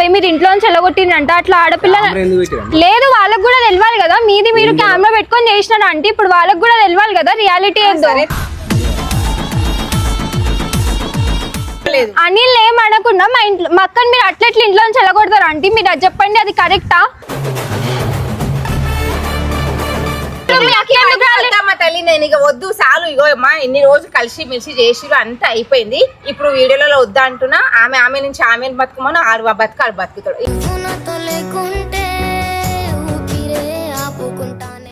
పోయి మీరు ఇంట్లో నుంచి వెళ్ళగొట్టిందంట అట్లా ఆడపిల్ల లేదు వాళ్ళకి కూడా తెలియాలి కదా మీది మీరు కెమెరా పెట్టుకొని చేసినారు అంటే ఇప్పుడు వాళ్ళకి కూడా తెలియాలి కదా రియాలిటీ ఏందో అనిల్ ఏం అనకుండా మా అక్కని మీరు అట్లెట్లు ఇంట్లో నుంచి వెళ్ళగొడతారు అంటే మీరు అది చెప్పండి అది కరెక్టా తల్లి నేను ఇక వద్దు చాలు ఇగో అమ్మా ఎన్ని రోజులు కలిసి మిలిసి చేసిరు అంతా అయిపోయింది ఇప్పుడు వీడియోలలో వద్దా అంటున్నా ఆమె నుంచి ఆమెను బతుకమని ఆడు బతుకాడు బతుకుతాడు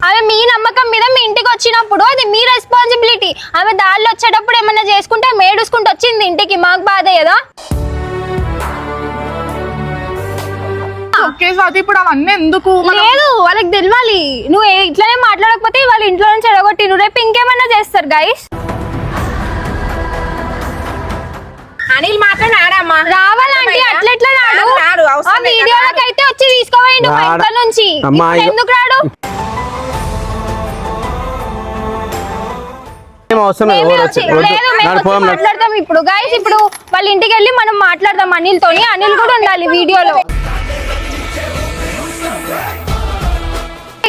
ఆమె మీ నమ్మకం మీద మీ ఇంటికి వచ్చినప్పుడు అది మీ రెస్పాన్సిబిలిటీ ఆమె దారిలో వచ్చేటప్పుడు ఏమన్నా చేసుకుంటే మేడుసుకుంటూ వచ్చింది ఇంటికి మాకు బాధ కదా ఇప్పుడు అవన్నీ ఎందుకు లేదు వాళ్ళకి తెలియాలి నువ్వు ఇట్లానే మాట్లాడకపోతే వాళ్ళ ఇంట్లో నుంచి ఎడగొట్టి నువ్వు రేపు ఇంకేమన్నా చేస్తారు గైస్ అనిల్ మాత్రం ఆడమ్మా రావాలంటే అట్లెట్లా రాడు ఆ వీడియోలకి అయితే వచ్చి తీసుకోవేయండి మా ఇంట్లో నుంచి ఎందుకు రాడు మాట్లాడదాం ఇప్పుడు గైస్ ఇప్పుడు వాళ్ళ ఇంటికి వెళ్ళి మనం మాట్లాడదాం అనిల్ తోని అనిల్ కూడా ఉండాలి వీడియోలో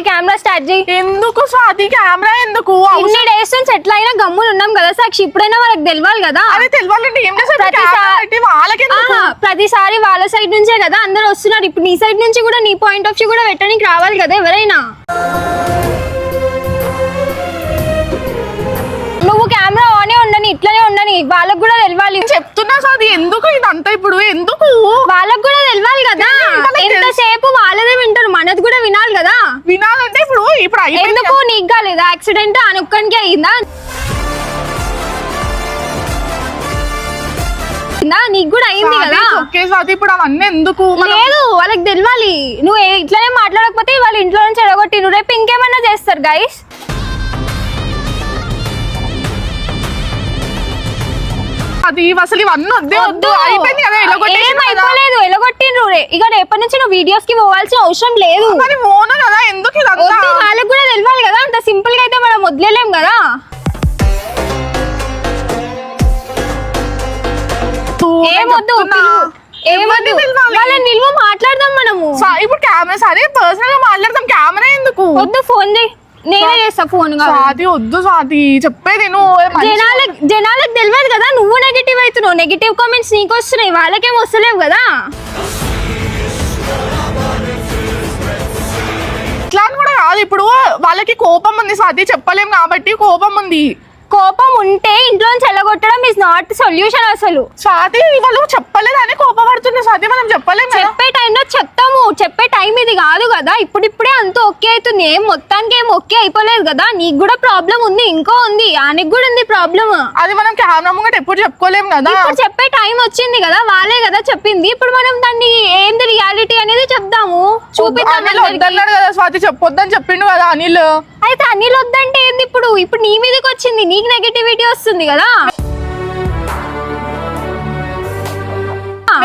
కెమెరా స్టార్ట్ చేయి ఎందుకు స్వాతి కెమెరా ఎందుకు ఇన్ని డేస్ నుంచి ఎట్లా అయినా గమ్ములు ఉన్నాం కదా సాక్షి ఇప్పుడైనా వాళ్ళకి తెలియాలి కదా ప్రతిసారి వాళ్ళ సైడ్ నుంచే కదా అందరు వస్తున్నారు ఇప్పుడు నీ సైడ్ నుంచి కూడా నీ పాయింట్ ఆఫ్ వ్యూ కూడా పెట్టడానికి రావాలి కదా ఎవరైనా నువ్వు కెమెరా ఆనే ఉండని ఇట్లానే ఉండని వాళ్ళకు కూడా తెలియాలి చెప్తున్నా సార్ ఎందుకు ఇదంతా ఇప్పుడు ఎందుకు వాళ్ళకు కూడా తెలియాలి కదా ఎంతసేపు వాళ్ళదే వింటారు మనది కూడా వినాలి కదా వినాలంటే ఇప్పుడు ఎందుకు నీకు కాలేదు యాక్సిడెంట్ అనుక్కనికి అయిందా నీకు కూడా అయింది కదా ఇప్పుడు అవన్నీ ఎందుకు లేదు వాళ్ళకి తెలియాలి నువ్వు ఇట్లానే మాట్లాడకపోతే వాళ్ళ ఇంట్లో నుంచి ఎడగొట్టి నువ్వు రేపు ఇంకేమన్నా చేస్తారు గైస్ అది అసలు ఇవన్నీ వద్దు అయిపోయింది కదా ఏమైపోలేదు ఎలగొట్టిండ్రు ఇక రేపటి నుంచి నువ్వు వీడియోస్ కి పోవాల్సిన అవసరం లేదు కదా ఎందుకు వాళ్ళకి కూడా తెలియాలి కదా అంత సింపుల్ గా అయితే మనం వదిలేలేం కదా ఏమొద్దు వాళ్ళని నిల్వ మాట్లాడదాం మనము ఇప్పుడు కెమెరా సరే పర్సనల్ గా మాట్లాడదాం కెమెరా ఎందుకు వద్దు ఫోన్ చేయి నేనే చేస్తా ఫోన్ స్వాతి వద్దు స్వాతి చెప్పేది జనాలకు తెలియదు కదా నువ్వు నెగిటివ్ అవుతున్నావు నెగిటివ్ కామెంట్స్ నీకు వస్తున్నాయి వాళ్ళకేం వస్తలేవు కదా ఇట్లా కూడా కాదు ఇప్పుడు వాళ్ళకి కోపం ఉంది స్వాతి చెప్పలేం కాబట్టి కోపం ఉంది కోపం ఉంటే ఇంట్లో చెల్లగొట్టడం ఇస్ నాట్ సొల్యూషన్ అసలు స్వాతి వాళ్ళు చెప్పలేదని కోపపడుతుంది స్వాతి మనం చెప్పలేము చెప్పే టైంలో చెప్తాము చెప్పే టైం ఇది కాదు కదా ఇప్పుడిప్పుడే అంత ఓకే అవుతుంది ఏం మొత్తానికి ఏం ఓకే అయిపోలేదు కదా నీకు కూడా ప్రాబ్లం ఉంది ఇంకో ఉంది ఆయనకి కూడా ఉంది ప్రాబ్లం అది మనం కెమెరా ముంగట ఎప్పుడు చెప్పుకోలేము కదా ఇప్పుడు చెప్పే టైం వచ్చింది కదా వాళ్ళే కదా చెప్పింది ఇప్పుడు మనం దాన్ని ఏంది రియాలిటీ అనేది చెప్దాము చూపిద్దాం కదా స్వాతి చెప్పొద్దని చెప్పిండు కదా అనిల్ అయితే అనిల్ వద్దంటే ఏంది ఇప్పుడు నీ మీదకి వచ్చింది నీకు నెగటివిటీ వస్తుంది కదా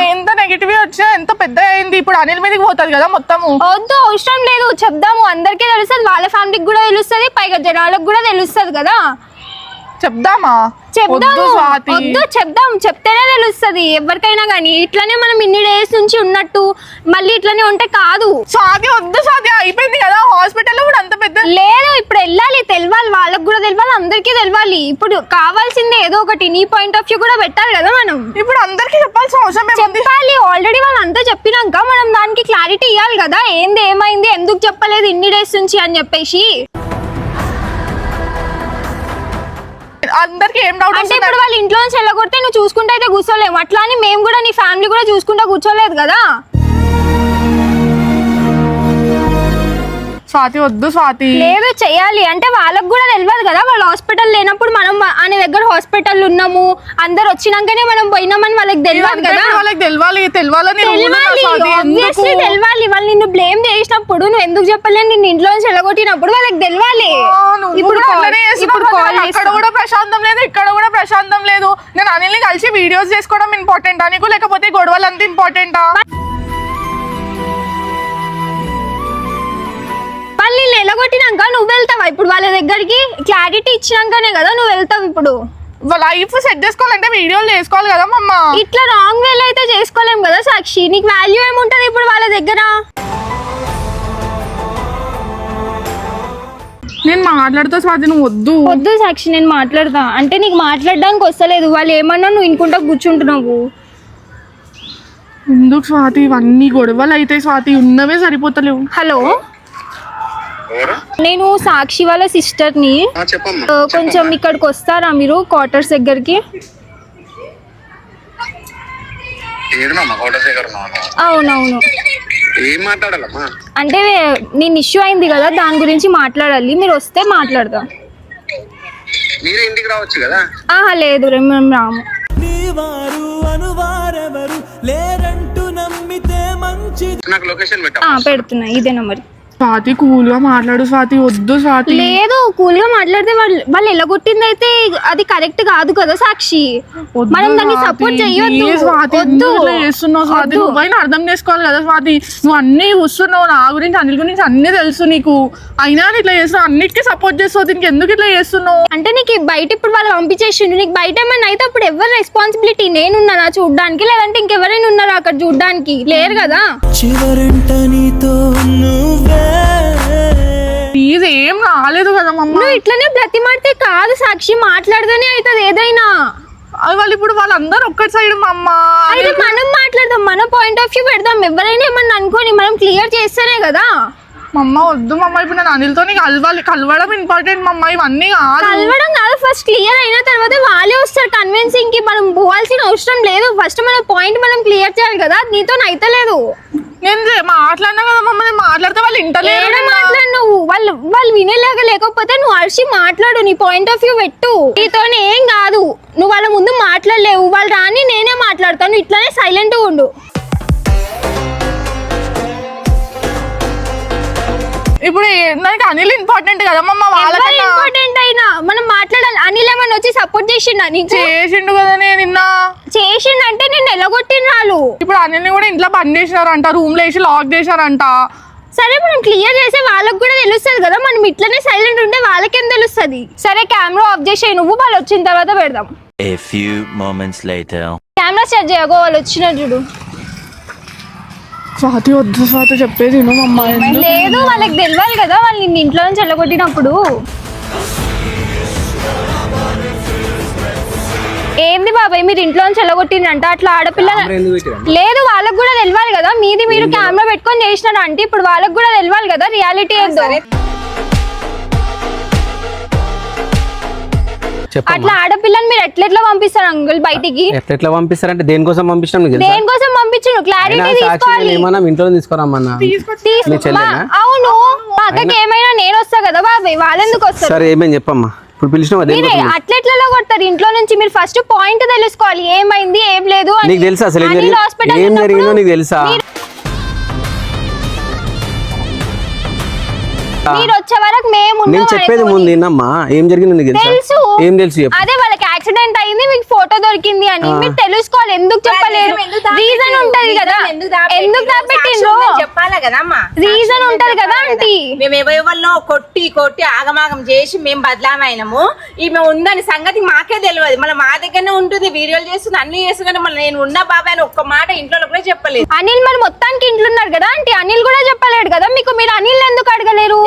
ఎంత నెగటివ్ వచ్చినా ఎంత పెద్ద అయింది ఇప్పుడు అనిల్ మీదకి పోతుంది కదా మొత్తము వద్దు అవసరం లేదు చెప్దాము అందరికీ తెలుస్తుంది వాళ్ళ ఫ్యామిలీకి కూడా తెలుస్తుంది పైగా జనాలకు కూడా తెలుస్తుంది కదా చెప్దామా చెప్దాం చెప్తేనే తెలుస్తుంది ఎవరికైనా కానీ ఇట్లానే మనం ఇన్ని డేస్ నుంచి ఉన్నట్టు మళ్ళీ ఇట్లానే ఉంటే కాదు స్వాతి వద్దు స్వాతి అయిపోయింది కదా హాస్పిటల్లో కూడా అంత పెద్ద లేదు ఇప్పుడు వెళ్ళాలి తెలియాలి వాళ్ళకి కూడా తెలియాలి అందరికీ తెలియాలి ఇప్పుడు కావాల్సిందే ఏదో ఒకటి నీ పాయింట్ ఆఫ్ వ్యూ కూడా పెట్టాలి కదా మనం ఇప్పుడు అందరికీ చెప్పాల్సిన అవసరం చెప్పాలి ఆల్రెడీ వాళ్ళు అంతా చెప్పినాక మనం దానికి క్లారిటీ ఇవ్వాలి కదా ఏంది ఏమైంది ఎందుకు చెప్పలేదు ఇన్ని డేస్ నుంచి అని చెప్పేసి అందరికి ఏం డౌట్ అంటే ఇప్పుడు వాళ్ళ ఇంట్లో నుంచి వెళ్ళగొడితే నువ్వు చూసుకుంటే అయితే కూర్చోలేము అట్లా అని మేము కూడా నీ ఫ్యామిలీ కూడా చూసుకుంటా కూర్చోలేదు కదా స్వాతి వద్దు స్వాతి లేదు చెయ్యాలి అంటే వాళ్ళకి కూడా తెలియదు కదా వాళ్ళు హాస్పిటల్ లేనప్పుడు మనం ఆయన దగ్గర హాస్పిటల్ ఉన్నాము అందరు వచ్చినాకనే మనం పోయినామని వాళ్ళకి తెలియదు కదా వాళ్ళకి తెలియాలి వాళ్ళు నిన్ను బ్లేమ్ చేసినప్పుడు నువ్వు ఎందుకు చెప్పలేదు నిన్ను ఇంట్లో నుంచి వెళ్ళగొట్టినప్పుడు వాళ్ళకి తెలియాలి అక్కడ కూడా ప్రశాంతం లేదు ఇక్కడ కూడా ప్రశాంతం లేదు నేను అనిల్ని కలిసి వీడియోస్ చేసుకోవడం ఇంపార్టెంటా నీకు లేకపోతే గొడవలు అంత ఇంపార్టెంటా వాళ్ళు ఎలగొట్టినాక నువ్వు వెళ్తావా ఇప్పుడు వాళ్ళ దగ్గరికి క్లారిటీ ఇచ్చినాకనే కదా నువ్వు వెళ్తావు ఇప్పుడు లైఫ్ సెట్ చేసుకోవాలంటే వీడియోలు చేసుకోవాలి కదా మమ్మ. ఇట్లా రాంగ్ వేలో అయితే చేసుకోలేం కదా సాక్షి. నీకు వాల్యూ ఏముంటది ఇప్పుడు వాళ్ళ దగ్గర? నేను మాట్లాడుతా స్వాతి, నువ్వు వద్దు. వద్దు సాక్షి, నేను మాట్లాడతా. అంటే నీకు మాట్లాడడానికి వస్తలేదు, వాళ్ళు ఏమన్నా నువ్వు ఇంకుంటా కూర్చుంటున్నావు. ఎందుకు స్వాతి ఇవన్నీ గొడవలు అయితే? స్వాతి ఉన్నవే సరిపోతలేవు. హలో, నేను సాక్షి వాళ్ళ సిస్టర్ని. కొంచెం ఇక్కడికి వస్తారా మీరు క్వార్టర్స్ దగ్గరికి? అవునవును. ఏం మాట్లాడాలమ్మా? అంటే నేను ఇష్యూ అయింది కదా, దాని గురించి మాట్లాడాలి. మీరు వస్తే మాట్లాడదాం. మీరే ఇంటికి రావచ్చు కదా. లేదు మేము రాము. నాకు లొకేషన్ పెట్టా. పెడుతున్నా, ఇదే నెంబర్. స్వాతి కూల్ గా మాట్లాడు స్వాతి, వద్దు స్వాతి. లేదు, కూల్ గా మాట్లాడితే వాళ్ళు ఎలా కొట్టింది అయితే అది కరెక్ట్ కాదు కదా సాక్షి. మనం దాన్ని సపోర్ట్ చేయొద్దు. చేస్తున్నావు స్వాతి, నువ్వైనా అర్థం చేసుకోవాలి కదా స్వాతి. నువ్వు అన్ని చూస్తున్నావు, నా గురించి అనిల్ గురించి అన్ని తెలుసు నీకు, అయినా ఇట్లా చేస్తున్నావు, అన్నిటికీ సపోర్ట్ చేస్తావు. దీనికి ఎందుకు ఇట్లా చేస్తున్నావు? అంటే నీకు బయట ఇప్పుడు వాళ్ళు పంపించేసిండు, నీకు బయట ఏమైనా అయితే అప్పుడు ఎవరు రెస్పాన్సిబిలిటీ? నేనున్నానా చూడ్డానికి, లేదంటే ఇంకెవరైనా ఉన్నారా అక్కడ చూడ్డానికి? లేరు కదా. ప్లీజ్, ఏం రాలేదు కదా మమ్మ. నువ్వు ఇట్లనే బ్రతిమాడితే కాదు సాక్షి, మాట్లాడితేనే అవుతుంది ఏదైనా. వాళ్ళు ఇప్పుడు వాళ్ళందరూ ఒక్కటి సైడ్ మమ్మ. అయితే మనం మాట్లాడదాం, మన పాయింట్ ఆఫ్ వ్యూ పెడదాం. ఎవరైనా ఏమన్నా అనుకోని మనం క్లియర్ చేస్తేనే కదా. మమ్మ వద్దు మమ్మ, ఇప్పుడు నేను అనిల్తో కలవడం ఇంపార్టెంట్ మమ్మ. ఇవన్నీ కలవడం కాదు, ఫస్ట్ క్లియర్ అయిన తర్వాత వాళ్ళే వస్తారు కన్విన్సింగ్ కి. మనం పోవాల్సిన అవసరం లేదు. ఫస్ట్ మన పాయింట్ మనం క్లియర్ చేయాలి కదా. నీతో అయితలేదు. నేను మాట్లాడినా కదా మమ్మ, నేను మాట్లాడితే వాళ్ళు ఇంటలేరు. మాట్లాడు నువ్వు, వాళ్ళు వినేలాగా లేకపోతే నువ్వు అరిసి మాట్లాడు, నీ పాయింట్ ఆఫ్ వ్యూ పెట్టు. నీతో ఏం కాదు, నువ్వు వాళ్ళ ముందు మాట్లాడలేవు. వాళ్ళు రాని నేనే మాట్లాడతాను, ఇట్లానే సైలెంట్గా ఉండు. ఇప్పుడు దానికి అనిల్ ఇంపార్టెంట్ కదా మమ్మ. వాళ్ళకన్నా ఇంపార్టెంట్ అయినా మనం మాట్లాడాలి. అనిల్ ఏమన్నా వచ్చి సపోర్ట్ చేసిండా? నీకు చేసిండు కదా. నేను నిన్న చేసిండంటే నేను ఎలగొట్టిన వాళ్ళు. ఇప్పుడు అనిల్ని కూడా ఇంట్లో బంద్ చేసినారంట, రూమ్ లో వేసి లాక్ చేశారంట. సరే, మనం క్లియర్ చేస్తే వాళ్ళకి కూడా తెలుస్తుంది కదా. మనం ఇట్లనే సైలెంట్ ఉంటే వాళ్ళకేం తెలుస్తుంది? సరే, కెమెరా ఆఫ్ చేసే నువ్వు, వాళ్ళు వచ్చిన తర్వాత పెడదాం. A few moments later. Camera set చేయగో, వాళ్ళు వచ్చిన చూడు. స్వాతి వద్దు స్వాతి, చెప్పేది మమ్మ. లేదు, వాళ్ళకి తెలియాలి కదా, వాళ్ళు నిన్ను ఇంట్లో నుంచి వెళ్ళగొట్టినప్పుడు. ఏంది బాబాయ్, మీరు ఇంట్లో నుంచి వెళ్ళగొట్టిందంట అట్లా ఆడపిల్ల? లేదు, వాళ్ళకి కూడా తెలియాలి కదా. మీది మీరు కెమెరా పెట్టుకొని చేసినారు అంటే ఇప్పుడు వాళ్ళకి కూడా తెలియాలి కదా రియాలిటీ ఏందో. అట్లా ఆడపిల్లని మీరు ఎట్లా పంపిస్తారు అంకుల్ బయటికి? ఎట్లా పంపిస్తారంటే దేనికోసం పంపించాం? దేనికోసం పంపించు? క్లారిటీ తీసుకోవాలి. ఇంట్లో తీసుకురామన్నా. అవును, మా అక్కకి ఏమైనా నేను వస్తా కదా బాబాయ్, వాళ్ళెందుకు వస్తారు? సరే, ఏమేమి చెప్పమ్మా. ఇప్పుడు పిలిచిన అట్లెట్లలో కొడతారు ఇంట్లో నుంచి? మీరు ఫస్ట్ పాయింట్ తెలుసుకోవాలి, ఏమైంది ఏం లేదు. నీకు తెలుసా అసలు ఏం జరిగిందో? నీకు తెలుసా? మీరు వచ్చే వరకు మేము నేను చెప్పేది ముందు ఏందమ్మా, ఏం జరిగిందో నీకు తెలుసు? ఏం తెలుసు? అదే వాళ్ళకి యాక్సిడెంట్ అయింది, మీకు ఫోటో దొరికింది అని మీరు తెలుసుకోవాలి. ఎందుకు చెప్పలేరు? రీజన్ ఉంటది కదా. ఎందుకు దాపెట్టిండ్రు చెప్పాలి కదా అమ్మా. రీజన్ ఉంటది కదా ఆంటీ. మేము ఎవరివల్లో కొట్టి ఆగమాగం చేసి మేము బదలామైనాము. ఈమె ఉందని సంగతి మాకే తెలియదు. మళ్ళీ మా దగ్గరనే ఉంటుంది, వీడియోలు చేస్తుంది, అన్ని చేస్తుంది. మళ్ళీ నేను ఉన్న బాబాయ్ అని ఒక్క మాట ఇంట్లో కూడా చెప్పలేదు. అనిల్ మరి మొత్తానికి ఇంట్లో ఉన్నారు కదా ఆంటీ, అనిల్ కూడా చెప్పలేడు కదా మీకు. మీరు అనిల్ ఎందుకు అడగలేరు?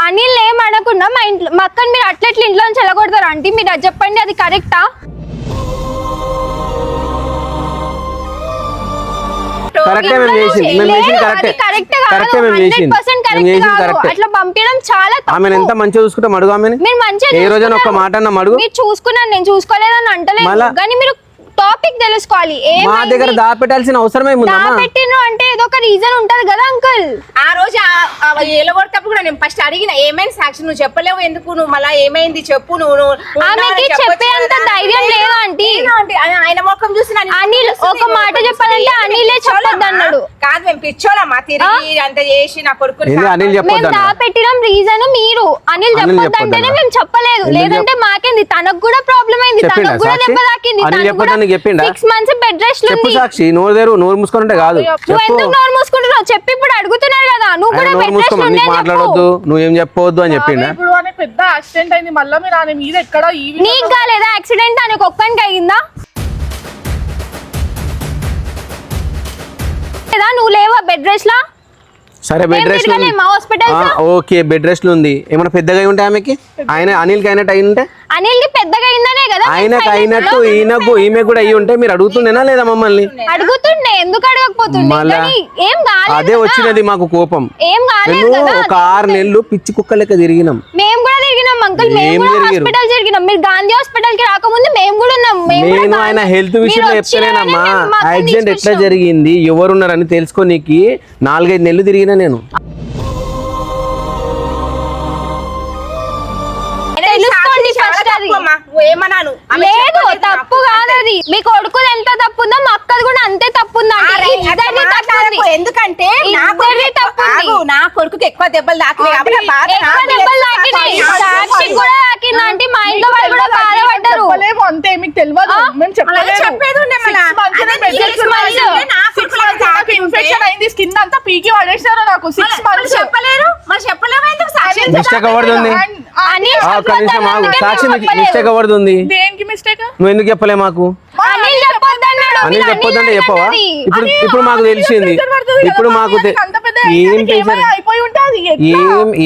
అనిల్ ఏం అడగకుండా మా ఇంట్లో మా అక్కని మీరు అట్లెట్లు ఇంట్లో నుంచి వెళ్ళగొడతారు అంటే మీరు అది చెప్పండి, అది కరెక్టా? అట్లా పంపించడం చాలా ఆమె ఎంత మంచిగా చూసుకుంటాం అడుగు. ఆమె ఏ రోజైనా ఒక్క మాట అన్న అడుగు. మీరు చూసుకున్నాను, నేను చూసుకోలేదని అంటలేదు, కానీ మీరు టాపిక్ తెలుసుకోవాలి. మా దగ్గర దాపెట్టాల్సిన అవసరమే పెట్టిన అంటే ఏదో ఒక రీజన్ ఉంటది కదా అంకుల్. ఆ రోజు ఎలగొట్టప్పుడు కూడా నేను ఫస్ట్ అడిగిన, ఏమైంది సాక్షి నువ్వు చెప్పలేవు ఎందుకు? నువ్వు మళ్ళీ ఏమైంది చెప్పు. నువ్వు ఆమెకి చెప్పేంత ధైర్యం లేదు ఆంటీ. ఆయన ముఖం చూసి అనిల్ ఒక మాట చెప్పాలంటే అనిలే చెప్పొద్దు అన్నాడు. కాదు, మేము పిచ్చోళ్ళమ్మా, తిరిగి అంత చేసి నా కొడుకు మేము దాపెట్టిన రీజన్ మీరు. అనిల్ చెప్పొద్దు అంటేనే మేము చెప్పలేదు, లేదంటే మాకేంది? తనకు కూడా ప్రాబ్లం అయింది, తనకు కూడా దెబ్బ తాకింది. 6 months బెడ్ రెస్ట్ సాక్షి. నోరు మూసుకుంటే కాదు. నువ్వు ఎందుకు నోరు మూసుకుంటున్నావు? చెప్పి ఇప్పుడు అడుగుతున్నారు కదా నువ్వు కూడా నోరు బెడ్ రెస్ట్ మూసుకోమా, ఉండే నీకు మాట్లాడొద్దు, నువ్వేం చెప్పవద్దు అని చెప్పిండా? ఇప్పుడు ఆమె పెద్ద యాక్సిడెంట్ అయింది, మళ్ళీ మీరు ఆమె మీద ఎక్కడ ఈ నీకు కాలేదా యాక్సిడెంట్ అని ఒక్కనికి అయిందా లేదా నువ్వు లేవా బెడ్ రెస్ట్ లా సరే bed rest hospital okay, bed rest ఉంది. ఏమైనా పెద్దగా అయి ఉంటే ఆమెకి, అనిల్కి అయినట్టు అయి ఉంటే, అనిల్ కి పెద్దగా అయిందనే కదా ఆయనకు అయినట్టు ఈమె కూడా అయ్యి ఉంటే మీరు అడుగుతుండేనా లేదా మమ్మల్ని? అడుగుతుండే, ఎందుకు అడగకపోతుండే? మళ్ళా కానీ ఏం కాలేదు అదే వచ్చినది మాకు కోపం. ఏం కాలేదు మేము కదా. ఒక 6 నెలలు పిచ్చి కుక్క లెక్క తిరిగినాం. మేము కూడా తిరిగినాం అంకుల్, మేము ఏం కూడా తిరిగిరు? హాస్పిటల్ తిరిగినాం. మీరు గాంధీ హాస్పిటల్ కి రాకముందు మేము కూడా ఉన్నాం. నేను ఆయన హెల్త్ విషయంలో చెప్తలేనమ్మా, యాక్సిడెంట్ ఎట్లా జరిగింది, ఎవరున్నారని తెలుసుకోనీకి 4-5 నెలలు తిరిగినా నేను. తెలుసుకోండి చాలా ఫస్ట్ అది. తప్పు అమ్మా. నువ్వు ఏమన్నాను? ఆమె లేదు చెప్పలేదు తప్పు నాకు. కాదు అది. మీ కొడుకుది ఎంత తప్పు ఉందో మా అక్కది కూడా అంతే తప్పు ఉంది. అరే, అట్లా ఇద్దరిది తప్పు ఉంది. మాట్లాడకు. ఎందుకంటే నా ఇద్దరిది తప్పు ఉంది. ఆగు, నా కొడుకుకి ఎక్కువ దెబ్బలు తాకినాయి కాబట్టి ఆ బాధ ఎక్కువ నాకు దెబ్బలు తెలుసు. తాకినాయి. నాకు సాక్షి కూడా తాకింది అంటే మా ఇంట్లో వాళ్ళు కూడా బాధపడ్డారు. చెప్పలేము అంతే, మీకు తెలియదు, మేము చెప్పలేదు. చెప్పేది ఉండే మళ్ళా. 6 months అదే bed six rest months ఉంది. ఉంటే నా 6 కొడుకులకు months నాకు తాకి ఇన్ఫెక్షన్ అయింది, స్కిన్ అంతా పీకి పడేసినారు నాకు. 6 మళ్ళీ months చెప్పలేరు, మరి చెప్పలేము ఎందుకు? సాక్షి మిస్టేక్ ఎవరిది ఉంది? అనిల్ ఒక్క నిమిషం ఆగు. అందుకే సాక్షి మేము మీకు చెప్పలేదు. మిస్టేక్ ఎవరిది ఉంది? దేనికి మిస్టేక్? నువ్వు ఎందుకు చెప్పలే మాకు? అనిల్ చెప్పొద్దన్నాడు. అని మీరు చెప్పొద్దంటే అనిల్ చెప్పవా? అన్నది. ఇప్పుడు మాకు తెలిసింది. ఇప్పుడు మాకు ఏం టెన్షన్, అయిపోయి ఉంటుంది.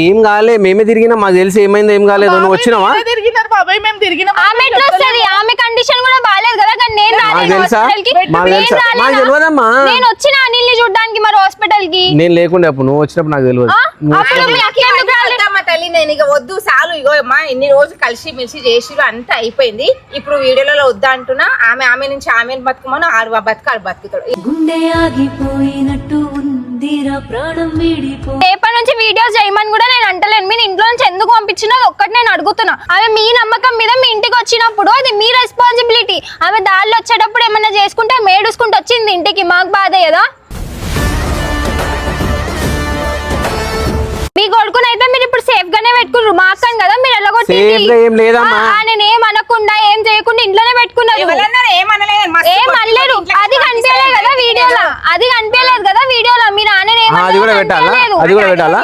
ఏం కాలే, మేమే తిరిగినా, మాకు తెలిసి ఏమైంది ఏం కాలేదు. నువ్వు వచ్చినావా? తిరిగినారు బాబాయ్, మేము తిరిగినాం. ఆమె ఎట్లా వస్తది? ఆమె కండిషన్ కూడా బాగాలేదు కదా. కానీ నేను మాకు రాలేను తెలుసా? హాస్పిటల్ కి. మాకు నేను తెలుసా? రాలేనా? మాకు తెలియదమ్మా. నేను వచ్చిన అనిల్ ని చూడడానికి మరి హాస్పిటల్ కి. నేను లేకుండే అప్పుడు, నువ్వు వచ్చినప్పుడు నాకు తెలియదు. అప్పుడు మీ అక్క ఎందుకు రాలేదు? వద్దమ్మా తల్లి, నేను ఇక వద్దు చాలు. ఇగో అమ్మా ఇన్ని రోజులు కలిసి మెలిసి చేసిరు అంతా అయిపోయింది. ఇప్పుడు వీడియోలలో వద్దా అంటున్నా. ఆమె నుంచి ఆమెను బతుకమని ఆరు బతుకాలు బతుకుతాడు. గుండె ఆగిపోయినట్టు ఉందిరా ప్రాణం వీడిపో రేపటి నుంచి వీడియోస్ చేయమని కూడా నేను అంటలేను. మీరు ఇంట్లో నుంచి ఎందుకు పంపించినా ఒక్కటి నేను అడుగుతున్నా. ఆమె మీ నమ్మకం మీద మీ ఇంటికి వచ్చినప్పుడు అది మీ రెస్పాన్సిబిలిటీ. ఆమె దారిలో వచ్చేటప్పుడు ఏమన్నా చేసుకుంటే మేడుసుకుంటూ వచ్చింది ఇంటికి, మాకు బాధ కదా. మీ కొడుకునైతే మీరు ఇప్పుడు సేఫ్ గానే పెట్టుకున్నారు. మా అక్కని కదా మీరు ఎలా Safe గా ఏం లేదమ్మా. ఆయన ఏం అనకుండా ఏం చేయకుండా ఇంట్లోనే పెట్టుకున్నారు. ఎవరన్నారు? ఏమనలేదు. మస్తు ఏం కొట్టి అనలేరు. ఇంట్లోకి అది కనిపించలేదు కదా వీడియోలో. అది కనిపించలేదు కదా వీడియోలో. మీరు ఆయన అది కూడా పెట్టాలా? అది కూడా పెట్టాలా?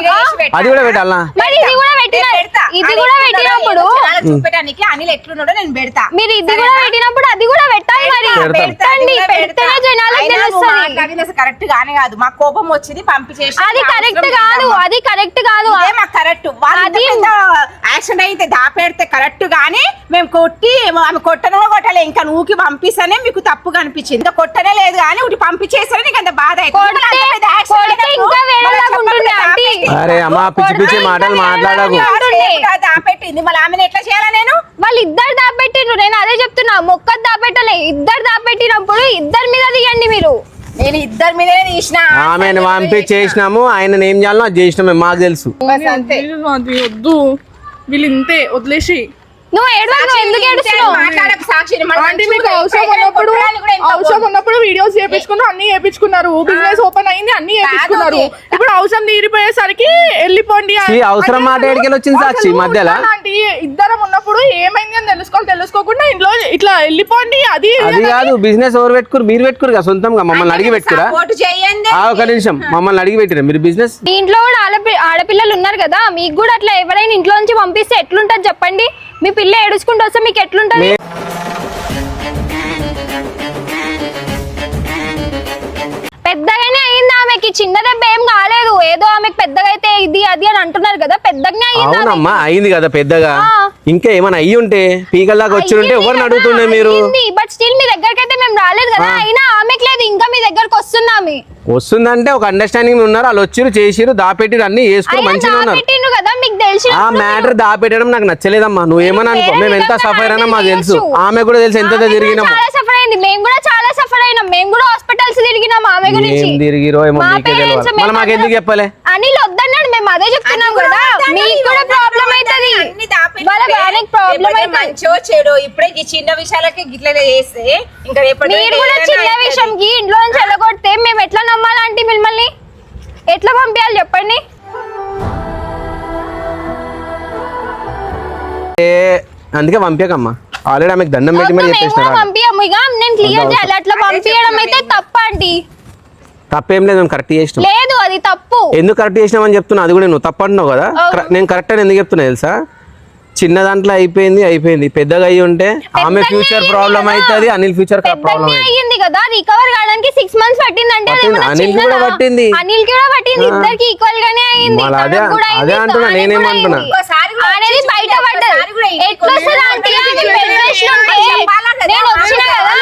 అది కూడా పెట్టాలా? మరి ఇది కూడా పెట్టిన పెడతా. ఇది కూడా పెట్టినప్పుడు చూపెట్టడానికి అనిల్ ఎట్లున్నాడో నేను పెడతా. మీరు ఇది కూడా పెట్టినప్పుడు అది కూడా పెట్టాలి. మరి పెట్టండి, పెడితేనే జనాలకు తెలుస్తుంది. కరెక్ట్ గానే కాదు, మా కోపం వచ్చింది పంపించేసి. అది కరెక్ట్ కాదు, అది కరెక్ట్ కాదు. కరెక్ట్. యాక్సిడెంట్ అయితే దాపెడితే కరెక్ట్ గానీ మేము కొట్టి ఆమె కొట్టను కూడా కొట్టాలి. ఇంకా నువ్వుకి పంపిస్తానే మీకు తప్పుగా అనిపించింది. ఇంకా కొట్టనే లేదు కానీ ఒకటి పంపించేస్తానే నీకు అంత బాధ అరే అమ్మా, పిచ్చి పిచ్చి మాటలు మాట్లాడకు. దాపెట్టింది మళ్ళీ ఆమెను ఎట్లా చేయాలా? నేను వాళ్ళు ఇద్దరు దాపెట్టిండ్రు. నేను అదే చెప్తున్నా, మొక్కలు దాపెట్టలే. ఇద్దరు దాపెట్టినప్పుడు ఇద్దరి మీద దిగండి మీరు. నేను ఇద్దరి మీదనే తీసిన. ఆమెను పంపించేసినాము, ఆయన ఏం చేయాలో అది చేసినాము, మాకు తెలుసు. అంతే. అది వద్దు, వీళ్ళు ఇంతే వదిలేసి. నువ్వు ఏడవకు, ఎందుకు ఏడుస్తున్నావు? మాట్లాడకు సాక్షి. అంటే మీకు అవసరం ఉన్నప్పుడు వీడియోస్ చేపించుకున్నారు, అన్ని చేపించుకున్నారు. బిజినెస్ ఓపెన్ అయింది, అన్ని చేపించుకున్నారు. ఇప్పుడు అవసరం తీరిపోయేసరికి వెళ్ళిపోండి. అవసరం మాట ఎడికెళ్ళి వచ్చింది సాక్షి మధ్యలో. ఇద్దరం ఉన్నప్పుడు ఏమైంది అని తెలుసుకోకుండా ఇంట్లో ఇట్లా వెళ్ళిపోండి. అది కాదు, బిజినెస్ ఎవరు పెట్టుకురు? మీరు పెట్టుకురు కదా సొంతంగా, మమ్మల్ని అడిగి పెట్టుకురా? ఒక నిమిషం, మమ్మల్ని అడిగి పెట్టిరా మీరు బిజినెస్? ఇంట్లో కూడా ఆడపిల్లలు ఉన్నారు కదా, మీకు కూడా అట్లా ఎవరైనా ఇంట్లో నుంచి పంపిస్తే ఎట్లుంటది చెప్పండి? మీ పిల్ల ఏడుచుకుంటూ వస్తే మీకు ఎట్లుంటది? పెద్దగానే అయింది ఆమెకి, చిన్న దెబ్బ ఏం కాలేదు. ఏదో ఆమెకి పెద్దగా అయితే ఇది అది అని అంటున్నారు కదా, పెద్దగానే అయింది. అవునమ్మా, అయింది కదా పెద్దగా. ఇంకా ఏమైనా అయ్యి ఉంటే పీకల దాకా వచ్చి ఉంటే ఎవరిని అడుగుతుండే మీరు? బట్ స్టిల్ మీ దగ్గరికి అయితే మేము రాలేదు కదా. అయినా ఆమెకి లేదు, ఇంకా మీ దగ్గరకు వస్తున్నాము. వస్తుందంటే ఒక అండర్స్టాండింగ్ ఉన్నారు. వాళ్ళు వచ్చిరు, చేసిరు, దాపెట్టిరు, అన్ని చేసుకుని మంచిగా ఉన్నారు. కదా మీకు తెలిసి ఆ మ్యాటర్ దాపెట్టడం నాకు నచ్చలేదమ్మా. నువ్వేమని అనుకో, మేము ఎంత సఫర్ అయినా మాకు తెలుసు. ఆమె కూడా తెలుసు ఎంత తిరిగినాము. చాలా సఫర్ అయింది, మేము కూడా చాలా సఫర్ అయినాం. మేము కూడా హాస్పిటల్స్ తిరిగినాం ఆమె గురించి. ఏం తిరిగిరో ఏమో మీకే తెలియదు. మళ్ళీ మాకు ఎందుకు చెప్పలే? అనిల్ వద్దన్నాడు, మేము అదే చెప్తున్నాం కదా. మీకు కూడా ప్రాబ్లం అవుతుంది, వాళ్ళ భార్యకి ప్రాబ్లం అవుతుంది. మంచో చెడు ఇప్పుడే ఈ చిన్న విషయాలకి గిట్ల చేస్తే ఇంకా రేపటి మీరు కూడా చిన్న విషయంకి ఇంట్లో నుంచి వెళ్ళగొడితే మేము ఎట్లా నమ్మాలంటే మిమ్మల్ని ఎట్లా పంపించాలి చెప్పండి? అందుకే పంపించకమ్మా. ఆల్రెడీ ఆమెకు దండం పెట్టి మరి చెప్పేసినారా? పంపించము. ఇక నేను క్లియర్ చేయాలి. అట్లా పంపించడం అయితే తప్ప. ఆంటీ తప్పేం లేదు, మేము కరెక్ట్ చేసినాం. లేదు అది తప్పు. ఎందుకు కరెక్ట్ చేసినామని చెప్తున్నా, అది కూడా నువ్వు తప్పు అంటున్నావు కదా. నేను కరెక్ట్ అని ఎందుకు చెప్తున్నా తెలుసా? చిన్న దాంట్లో అయిపోయింది, పెద్దగా అయ్యి ఉంటే ఆమె ఫ్యూచర్ ప్రాబ్లం అవుతుంది, అనిల్ ఫ్యూచర్ ప్రాబ్లం అయ్యింది కదా. రికవర్ కావడానికి 6 months పట్టిందంటే అనిల్ కూడా పట్టింది, అనిల్ కూడా పట్టింది, ఇద్దరికి ఈక్వల్ గానే అయింది. అదే అంటున్నా, నేనేమంటున్నా అనేది బయట పడ్డది. ఎట్లా వస్తుంది ఆంటీ? ఆమె బెడ్ రెస్ట్ ఉంటే నేను వచ్చిన కదా,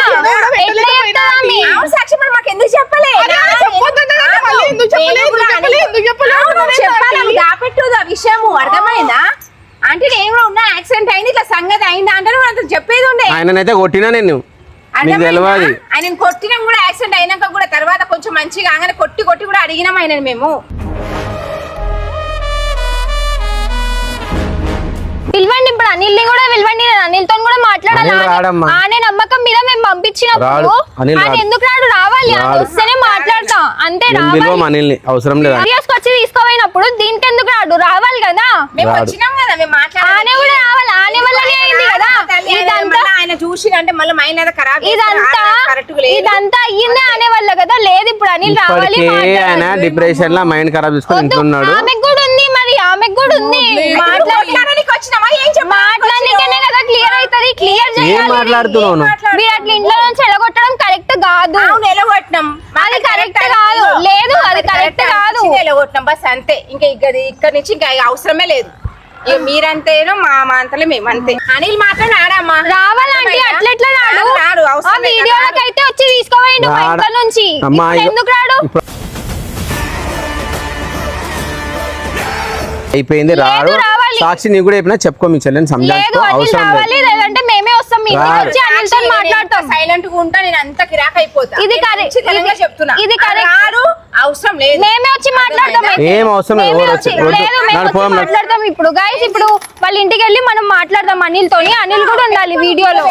ఎట్లా చెప్తా ఆమె? సాక్షి మరి మాకు ఎందుకు చెప్పలే? చెప్పాలి, దాపెట్టు ఆ విషయము. అర్థమైందా? అంటే నేను కూడా ఉన్నా, యాక్సిడెంట్ అయింది, ఇట్లా సంగతి అయిందా అంటే అంత చెప్పేది ఉండే. ఆయననైతే కొట్టినా నేను, నీకు తెలియదు. ఆయన కొట్టినాం కూడా, యాక్సిడెంట్ అయినాక కూడా. తర్వాత కొంచెం మంచిగా ఆయన కొట్టి కూడా అడిగినాం ఆయన మేము. పిలవండి ఇప్పుడు అనిల్ని కూడా పిలవండి. నేను అనిల్తో కూడా మాట్లాడాలి. ఆనే నమ్మకం మీద మేము పంపించినప్పుడు ఆయన ఎందుకు రాడు? రావాలి, ఆయన వస్తేనే మాట్లాడతా అంతే. అనిల్ని అవసరం లేదు, వచ్చి తీసుకోపోయినప్పుడు దీనికి ఎందుకు రాడు? రావాలి కదా, మేము వచ్చినాం కదా, మేము ఆనే కూడా రావాలి. ఆనే వల్లనే అయింది కదా ఇదంతా. ఆయన చూసి అంటే మళ్ళీ మైండ్ అనేది ఖరాబ్, ఇదంతా అయ్యిందే ఆనే వల్ల కదా. లేదు ఇప్పుడు అనిల్ రావాలి. ఆయన డిప్రెషన్ లో మైండ్ ఖరాబ్ చేసుకుని ఇంటున్నాడు. ఆమెకు కూడా ఉంది, మరి ఆమెకు కూడా ఉంది. మాట్లాడడానికి వచ్చినామా? మాట్లాడడానికనే కదా క్లియర్ అవుతుంది. క్లియర్ చేయాలి. మాట్లాడుతున్నావు మీరు అట్లా ఇంట్లో నుంచి ఎలగొట్టడం కరెక్ట్ కాదు. ఎలగొట్టినాం, అది కరెక్ట్ కాదు. లేదు అది కరెక్ట్ కాదు. ఎలగొట్టినాం బస్ అంతే. ఇంకా ఇక్కడ నుంచి ఇంకా అవసరమే లేదు. ఇక మీరంతేనో మా అంతలే మేము అంతే. అనిల్ మాత్రం ఆడమ్మా రావాలంటే అట్లెట్లా రాడు? ఆ వీడియోలకి అయితే వచ్చి తీసుకోపోయిండు బయట నుంచి. ఎందుకు రాడు? అయిపోయింది, రాడు. సాక్షి నీకు కూడా చెప్పినా చెప్పుకో, మీ చెల్లెని సంజాయించుకో, అవసరం లేదు. లేదంటే మేమే వస్తాం, మీ వచ్చి అనిల్తో మాట్లాడతాం. సైలెంట్ గా ఉంటా, నేను అంత కిరాక్ అయిపోతా. ఇది కరెక్ట్ చెప్తున్నా, ఇది కరెక్ట్. అవసరం లేదు, ఏం అవసరం లేదు, మాట్లాడతాం. ఇప్పుడు గైస్, ఇప్పుడు వాళ్ళ ఇంటికి వెళ్ళి మనం మాట్లాడదాం అనిల్ తోని. అనిల్ కూడా ఉండాలి వీడియోలో.